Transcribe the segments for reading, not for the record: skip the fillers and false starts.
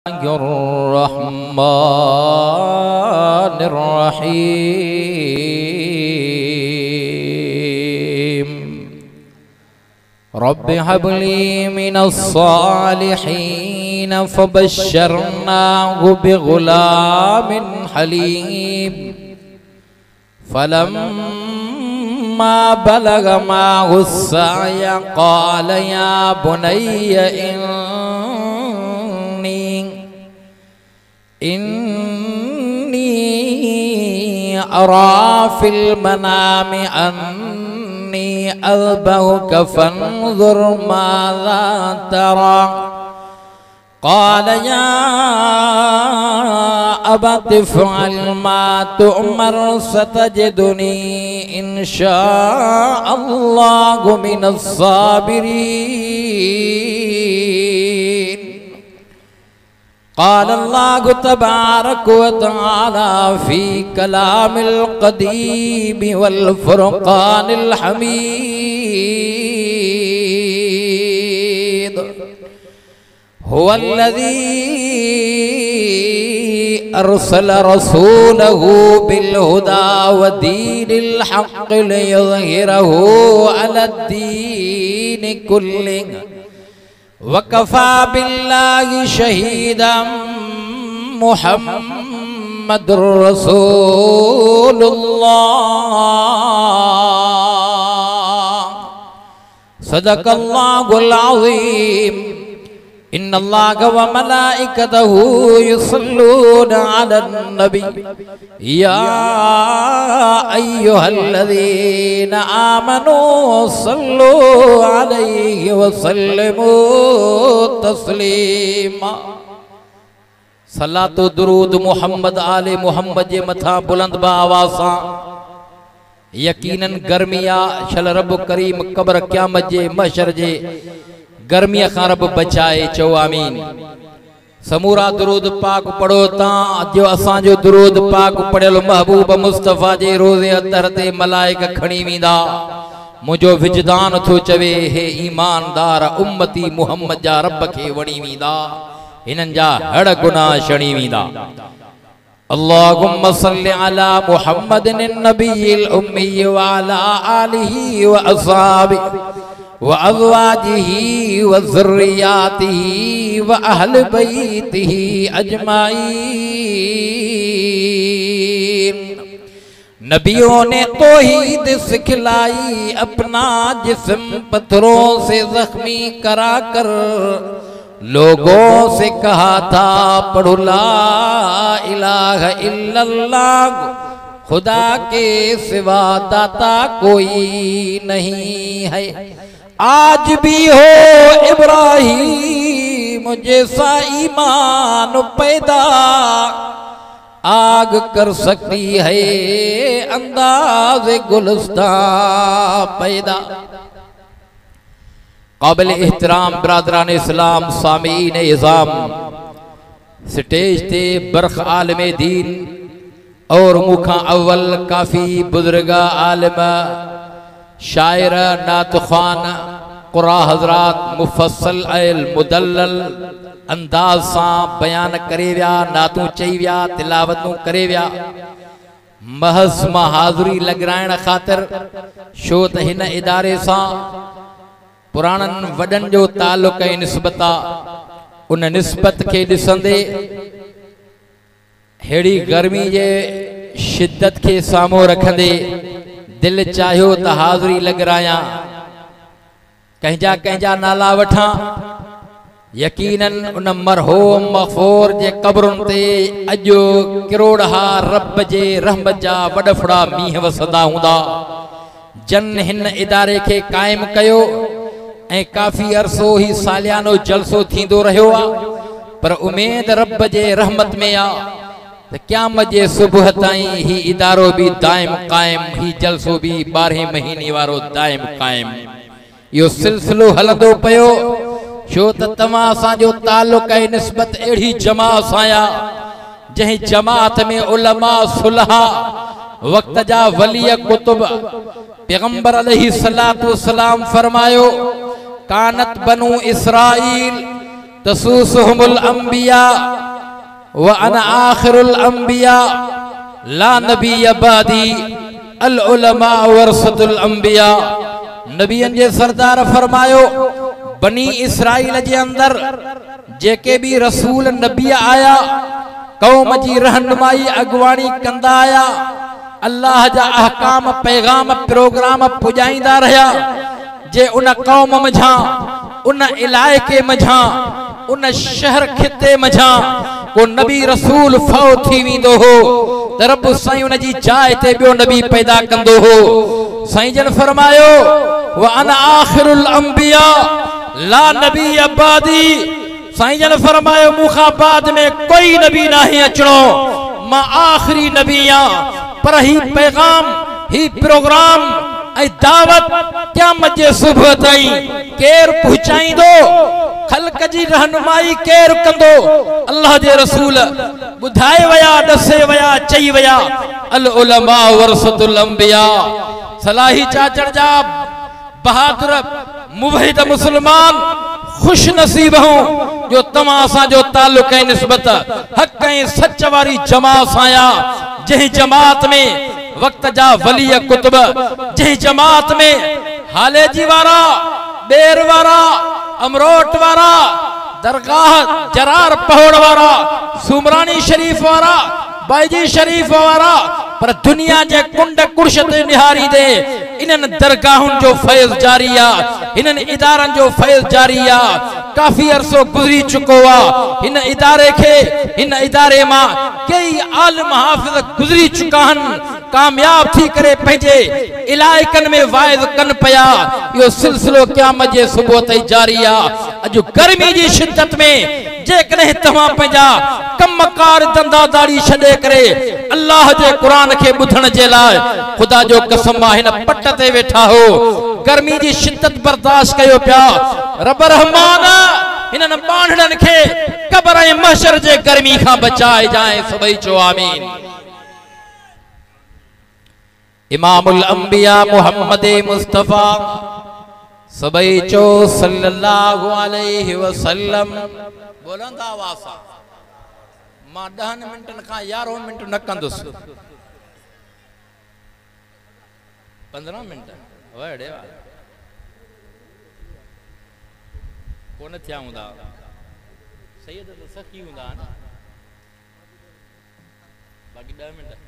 Bismillahirrahmanirrahim. Rabbi habli minas salihin fabashsharnahu bighulamin halim. Falamma balagha ma'ahu as-sa'ya qala ya bunayya inni ara fil manami anni adbahuka fanzur madha tara qala ya abati if'al ma tu'mar satajiduni insha Allahu minas sabirin. قال الله تبارك وتعالى في كلام القديم والفرقان الحميد هو الذي أرسل رسوله بالهدى ودين الحق ليظهره على الدين كله وكفى بالله شهيدا محمد رسول الله صدق الله العظيم إن الله وملائكته يصلون على النبي يا أيها الذين آمنوا صلوا عليه وسلموا تسليما. सलातो दुरूद मोहम्मद आले मोहम्मद जे मथा बुलंद बा आवाज़ सां यकीनन गर्मिया शल रब करीम कब्र क़यामत जे महशर जे गर्मिया खां रब बचाए चो आमीन. समूरा दुरूद पाक पढ़ो ता जो असां जो दुरूद पाक पढ़ियल महबूब मुस्तफ़ा जे रोज़े अतर ते मलाइक खणी वींदा. मुझो विजदान थो चवे हे ईमानदार उम्मती मुहम्मद जा रब खे वणी वींदा हिनन जा हड़ गुनाह छणी वींदा. अल्लाहुम्मा सल्लि अला मुहम्मदिन नबियिल उम्मी व अला आलिहि व अस्हाबिहि व अज़वाजिहि व ज़ुर्रिय्यातिहि व अहल बैतिहि अजमाइन. नबियों ने तौहीद सिखलाई अपना जिस्म पत्थरों से जख्मी करा कर लोगों से कहा था पढ़ो ला इलाहा इल्लल्लाह खुदा के सिवा दाता कोई नहीं है. आज भी हो इब्राहिम जैसा ईमान पैदा आग कर सकती है अंदाज़े गुलिस्तां पैदा. काबिल एहतराम बरादरान इस्लाम सामीन इज़ाम स्टेज ते बरख आलमे दीन और मुखा अव्वल काफ़ी बुजुर्गा आलिम शायर नात ख़ान क़ुरा हज़रात मुफ़स्सल अल मुदल्लल अंदाज़ सां बयान करे विया नातूं चई विया तिलावतूं करे विया. महज़ मां हाज़िरी लॻाइण ख़ातिर छो त हिन इदारे सां पुराणनि वॾनि जो ताल्लुक़ ऐं निस्बत उन निस्बत खे ॾिसंदे हेड़ी गर्मी जे शिद्दत के सामो रखंदे दिल चाहियो त हाज़िरी लॻायां कंहिंजा नाला वठां. यकीनन उन मरहूम मग़फ़ूर जे क़ब्रुनि ते अॼु किरोड़ा रब जे रहमत जा वॾफड़ा मींहं वसंदा हूंदा. जन हिन इदारे खे क़ाइम कयो ऐं काफ़ी अरसो ही सालियानो जलसो थींदो रहियो आहे पर उमेद रब जे रहमत में आहे त क़यामत जे सुबुह ताईं ही इदारो भी दाइम क़ाइम ही जलसो भी 12 महीने वारो दाइम क़ाइम यो सिलसिलो हलंदो पियो छो त तव्हां असांजो ताल्लुक़ ऐं निस्बत अहिड़ी जमात सां आहे जंहिं जमात में उलमा सुलहा वक्त जा वली कुतुब पैगंबर अलैहिस्सलातु वस्सलाम फरमायो कानत बनु इसराइल तसूसुहुमुल अंबिया व अना आखिरुल अंबिया ला नबिय बादी अल उलमा वरसतुल अंबिया। नबियन जे सरदार फरमायो बनी इसराइल जे अंदर जेके भी रसूल नबी आया कौम जी रहनुमाई अगवानी कंदा आया, अल्लाह जा अहकाम पैगाम प्रोग्राम पुजाईंदा रहा। जे उन कौम मझा उन इलाके मझा उन शहर खिते मझा को नबी रसूल फौ थी वींदो हो त रब साईं उन जी जाइ ते बियो नबी पैदा कंदो हो। साईं जन फरमायो व अना आखिरुल अंबिया ला नबी अबादी। साईं जन फरमायो मुखा बाद में कोई नबी नहीं अचणो, मां आखिरी नबी आ। पर ही पैगाम ही प्रोग्राम ऐ दावत क़यामत जे सुबह ताईं केर पहुचाईंदो, खल्क जी रहनुमाई केर कंदो। अल्लाह जे रसूल बुधाए वया, दसे वया, चई वया अल उलमा वरसतुल अंबिया। सलाही चाचड़ जा बहादुर मुवहिद मुसलमान खुश नसीब हूं जो तमां सा जो ताल्लुक है निस्बत हक ऐं सच वारी जमात साया। जही जमात में वक्त जा वली कुतुब, जही जमात में हाले जी वारा, बेर वारा, अमरोट वारा, दरगाह जरार पहोड़ वारा, सुमरानी शरीफ वारा, बाईजी शरीफ वारा, पर दुनिया जे कुंड कुर्श ते निहारी दे इनन दरगाहुन जो फैज़ जारी आ, इनन इदारन जो फैज़ जारी आ। काफी अरसो गुजरी चुको आ। इन इदारे के इन इदारे मां कई आलिम हाफिज गुजरी चुका हन, कामयाब थी करे पंहिंजे इलाइकन में वाइज कन पया। यो सिलसिलो क़यामत जे सुबह ताईं जारी आ। अजु गर्मी जी शिद्दत में जेकॾहिं तव्हां पंहिंजा कमकार धंधादारी छॾे करे अल्लाह जे क़ुरान खे ॿुधण जे लाइ ख़ुदा जो कसम आहे हिन पट ते वेठा हो, गर्मी जी शिद्दत बर्दाश्त कयो पिया। रब रहमान हिननि बांधड़नि खे क़ब्र ऐं महशर जे गर्मी खां बचाए जाए। सभई चो आमीन। इमामुल अंबिया मुहम्मद मुस्तफा सभई चो सल्लल्लाहु अलैहि वसल्लम। बोलंदा वासा मां 10 मिनटन खां 11 मिनट न कंदुसि, 15 मिनट वड़े कोन थिया हूंदा। सैयद त सखी हूंदा न, बाक़ी 10 मिनट।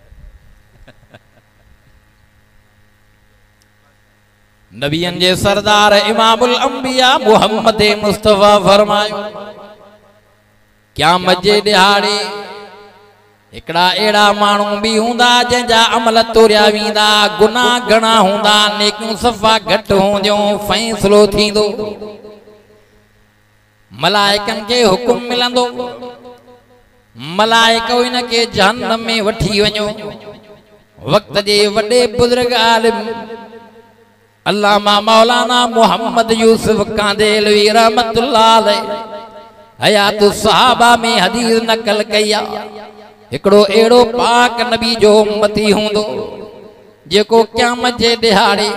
नबियन जे सरदार इमामुल अंबिया मुहम्मद मुस्तफा फरमायो क़यामत जे दिहाड़े एकड़ा एड़ा मानू भी हुंदा जंहिंजा अमल तोरिया वींदा, गुनाह घणा हुंदा, नेकियूं सफ़ा घट हूंदियूं। फ़ैसिलो थींदो, मलाइकन के हुकुम मिलंदो, मलाइको इन के जहन्नम में वठी वञो। वक्त जे वडे बुजुर्ग आलिम अल्लामा मौलाना मोहम्मद यूसुफ कांदेलवी रहमतुल्लाह अलैह हयात सहाबा में हदीस नकल कया। एकड़ो एड़ो पाक नबी जो उम्मती हुंदो जेको क़यामत जे दिहाड़े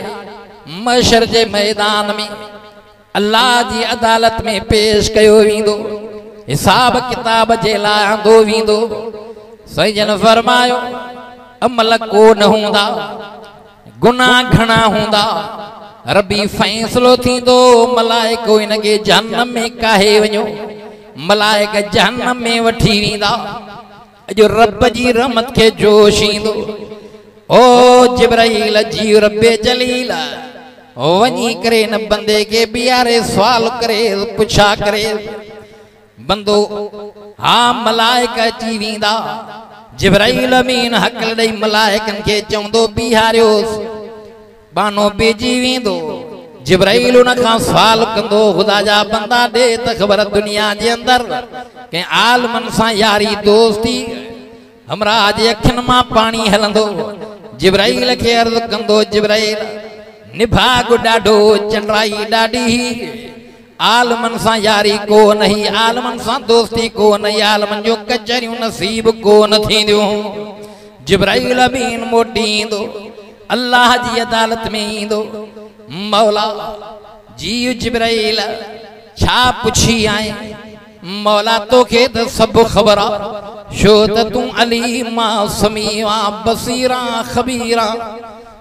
महशर जे मैदान में अल्लाह जी अदालत में पेश कयो वींदो, हिसाब किताब जे लाइ आंदो वींदो। साईं जन फरमायो अमल कोन हुंदा, गुनाह घणा हुंदा, रबी फैसलो थींदो। मलाइको इन के जहन्नम में काहे वञो, मलाइक जहन्नम में वठी वींदा। जो रब जी रहमत के जोश ईंदो। ओ जिब्राइल जी रब्बे जलील वनी करे न बंदे के बियारे सवाल करे पुछा करे बंदो हाँ मलाइक अची वींदा। जिब्राइल अमीन हक़ ॾेई मलाइकन के चवंदो बिहारियो बानो बेजी वींदो। जिब्राइल उन खां सवाल कंदो ख़ुदा जा बंदा दे त ख़बर दुनिया जे अंदर के आलमन सां यारी दोस्ती हमरा जे अखियुनि मां पानी हलंदो। जिब्राइल के अर्ज़ कंदो जिब्राइल निभाग ॾाढो चंडराई ॾाढी आलमन सां यारी को नहीं, आलमन सां दोस्ती को नहीं, आलमन जो कचरियूं नसीब को न थींदियूं। जिब्राइल अमीन मोटी ईंदो, अल्लाह जी अदालत में ईंदो। मौला जी जिब्राइल छा पुछी आए, मौला तोखे त सब ख़बर छो त तू अलीमा समीआ बसीरा खबीरा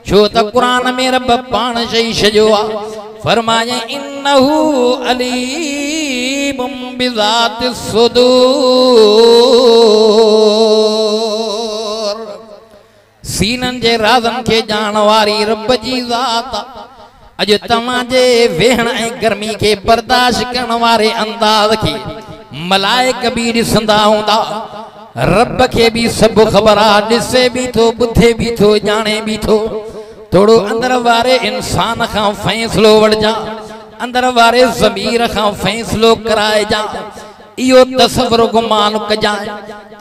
छो त कुरान में रब पाण चई छॾियो आहे फरमाए इन्नहु अलीम बिज़ाति सुदूर सीनन जे राज़न के जान वारी रब जी ज़ात अज तव्हां जे वेहण ऐं गर्मी के बर्दाश्त करण वारे अंदाज़ के मलाइक भी ॾिसंदा हूंदा रब के भी सब ख़बर आहे ॾिसे भी थो ॿुधे भी थो ॼाणे भी थो थोड़ो अंदर वारे इंसान का फैसलो वठजा अंदर वारे ज़मीर का फैसलो कराए जा इहो तसव्वुर गुमान कजा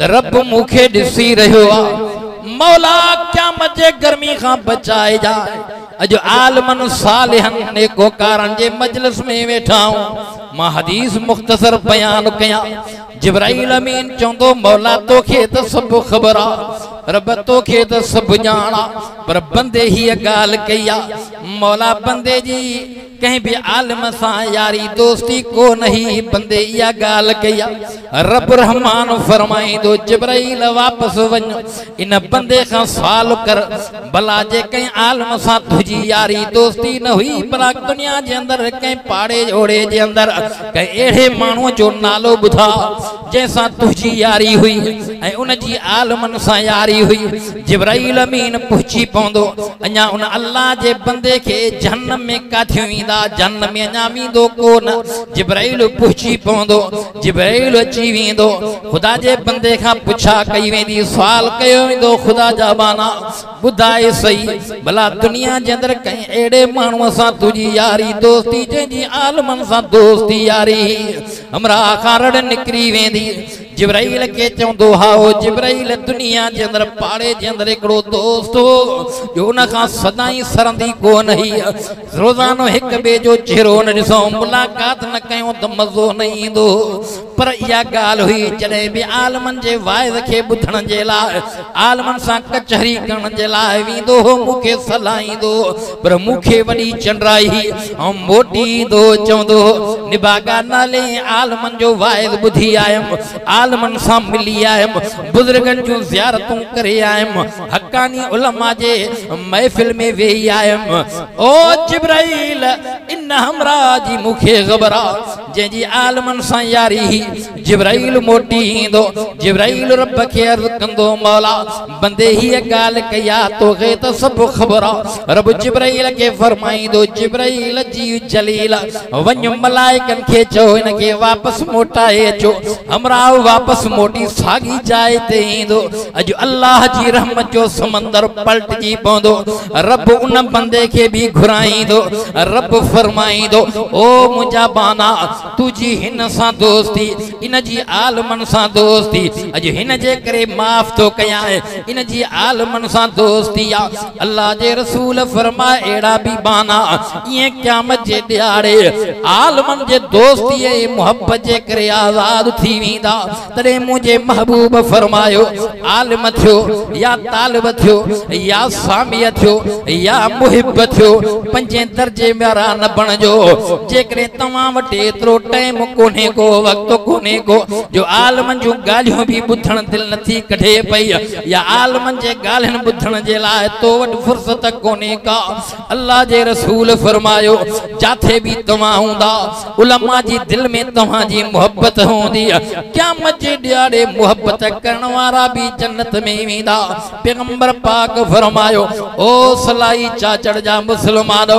त रब मूंखे ॾिसी रहियो आहे मौला क़यामत जे गर्मी का बचाए जा अज आलमन सालिहन नेकोकारन जे मजलिस में वेठा हूं मां हदीस मुख्तसर बयान कया जिब्राइल अमीन चौंदो मौला तोखे त सब ख़बर आ रब तोखे त सब जाना पर बंदे ही गाल कया मौला बंदे जी कहीं भी आलम सा यारी दोस्ती को नहीं बंदे या गाल कया रब रहमान फरमाई दो जिब्राइल वापस वन इन बंदे का सवाल कर भला जे कहीं आलम सा तुझी यारी दोस्ती न हुई भला दुनिया जे अंदर कहीं पाड़े जोड़े जे अंदर कहीं एड़े मानू जो नालो बुधा जैसा तुझी यारी हुई ऐ उन जी आलमन सा यारी हुई जिब्राइल अमीन पहुंची पौंदो अञा उन अल्लाह जे बंदे के जहन्नम में काथियो वींदा जहन्नम में अञा वींदो कोन जिब्राइल पहुंची पौंदो जिब्राइल अची वींदो खुदा जे बंदे खां पुछा कई वेंदी सवाल कयो वेंदो खुदा जा बाना बुधाए सही भला दुनिया जे अंदर कहीं एड़े मानू सा तुझी यारी दोस्ती जंहिंजी आलमन सा दोस्ती यारी हमरा खां रड़ निकरी वेंदी जिब्राइल के चौंदो हाओ जिब्राइल दुनिया जे अंदर पाड़े जे अंदर एकड़ो दोस्त हो जो उन खां सदाई सरंदी को नहीं रोजानो एक बे जो चेहरो न ॾिसो मुलाकात न कयो त मज़ो न ईंदो पर इहा ॻाल्हि हुई जॾहिं बि आलमन जे वाइज़ खे ॿुधण जे लाइ आलमन सां कचहरी करण जे लाइ वेंदो हो मूंखे सलाहींदो पर मूंखे वॾी चंडराई ऐं मोटी ईंदो चवंदो निबागा नाले आलमन जो वाइज़ ॿुधी आयमि आलमन सां मिली आयमि बुज़ुर्गनि जूं ज़ियारतूं करे आयमि हक़ानी उलमा जे महफ़िल में वेही आयमि ओ जिब्राइल इन हमरा जी मूंखे ख़बर आहे जंहिंजी आलमन सां यारी ही जिब्राइल मोटी ईंदो जिब्राइल रब खे अर्ज़ कंदो मौला बंदे हीअ ॻाल्हि कया तोखे त सभु ख़बर आहे रब जिब्राइल खे फरमाईंदो जिब्राइल जी जलील वञो मलाइकनि खे चओ हिनखे वापसि मोटाए अचो हमरा वापस मोटी सागी जाए ते ईंदो अज अल्लाह जी रहमत जो समंदर पलटजी पवंदो रब उन बंदे के भी घुराईंदो रब फरमाईंदो ओ मुंहिंजा बाना तुझी हिन सां दोस्ती इन जी आलमन सां दोस्ती अज हिन जे करे माफ़ तो कया इन जी आलमन सां दोस्ती आ अल्लाह जे रसूल फरमाए एड़ा भी बाना ये क़यामत जे ॾियारे आलमन जे दोस्ती ऐं मोहब्बत जे करे आज़ाद थी वेंदा तॾहिं मुझे महबूब फरमायो आलिम थियो या तालिब थियो या सामिय थियो या मुहिब थियो पंजे दर्जे वारा न बणजो जेकॾहिं तव्हां वटि एतिरो टाइम कोन्हे को वक़्तु कोन्हे को जो आलिमनि जूं ॻाल्हियूं बि ॿुधण दिलि नथी कढे पई या आलिमनि जे ॻाल्हियुनि ॿुधण जे लाइ तो वटि फुर्सत कोन्हे का अल्लाह जे रसूल फरमायो जाथे बि तव्हां हूंदा उलमा जी दिलि में तव्हांजी मुहबत हूंदी क़यामत जे ॾियारे मोहब्बत करण वारा भी जन्नत में वेंदा पैगंबर पाक फरमायो ओ सलाई चाचड़ जा मुसलमानो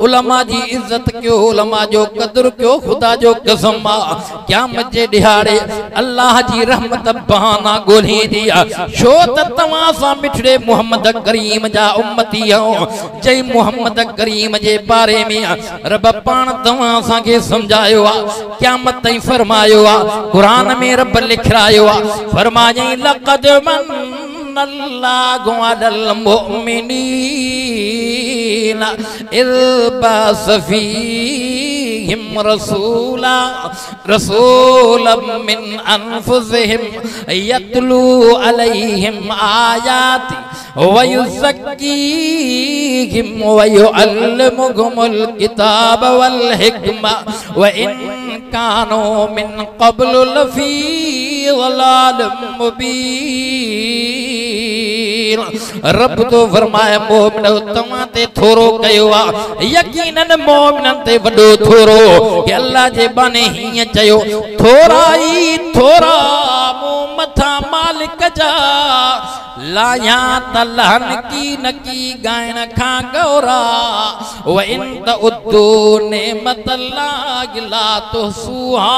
उलमा जी इज्जत कयो उलमा जो कदर कयो खुदा जो कसम क़यामत जे ॾियारे अल्लाह जी रहमत बहाना ॻोल्ही दिया छो त तव्हां सां मिठड़े मोहम्मद करीम जा उम्मती हो जय मोहम्मद करीम जे बारे में रब पाण तव्हां सां के समझायो आ क़यामत ताईं फरमायो आ कुरान में रब लिखरायो आ फरमाए लक़द मन्नल्लाहु अलल मुमिनीना इज़ बअस फीहिम रसूलन मिन अनफुसिहिम यतलू अलैहिम आयाति व युज़क्कीहिम व युअल्लिमुहुमुल किताब वल हिकमा व इन कानो मिन क़ब्ल लफ़ी ज़लाल मुबीन। रब तो फरमाए मोमिनो तव्हां ते थोरो कयो आ, यकीनन मोमिनन ते वॾो थोरो। कि अल्लाह जे बाने हीअं चयो थोरा ई थोरा मूं मथा मालिक जा लाया तलहन की नकी गायन खां गौरा। व इन तउद्दू नेमतल्लाहि ला तुहसूहा।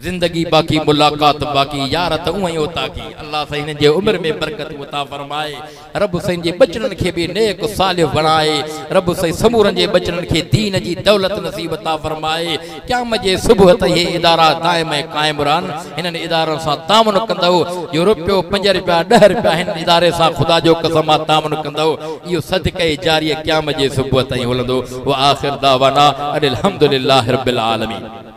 जिंदगी बाकी मुलाकात बाकी यार त उही होता की। अल्लाह सही जे उम्र में बरकत उता फरमाए। रब सही जे बचनन के भी नेक सालिह बनाए। रब सही समूरन जे बचनन के दीन जी दौलत नसीब अता फरमाए। क़यामत जे सुबह त ये इदारा दायम कायम रहन। इन्हनि इदारन सां तामुन कंदो। जो रुपयो 5 रुपया 10 रुपया हिन इदारे सां खुदा जो कसम तामुन कंदो। इहो सदक़े जारी क़यामत जे सुबह ताईं हलंदो। व आखिर दावाना अनिल हम्दुलिल्लाहि रब्बिल आलमीन।